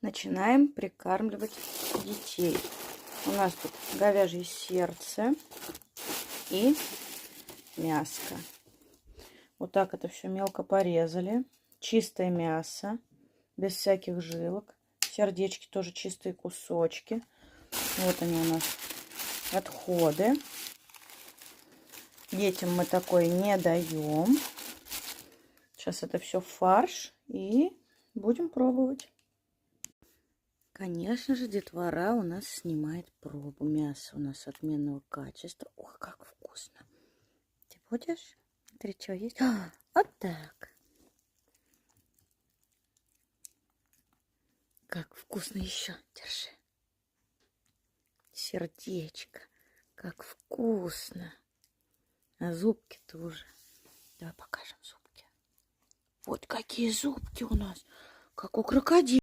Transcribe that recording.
начинаем прикармливать детей. У нас тут говяжье сердце и мяско. Вот так это все мелко порезали. Чистое мясо, без всяких жилок. Сердечки тоже чистые кусочки. Вот они у нас отходы. Детям мы такое не даем. Сейчас это все в фарш и будем пробовать. Конечно же, детвора у нас снимает пробу. Мясо у нас отменного качества. Ох, как вкусно. Ты будешь? Смотри, что есть. Вот так. Как вкусно еще. Держи. Сердечко. Как вкусно. А зубки тоже. Давай покажем зубки. Вот какие зубки у нас. Как у крокодила.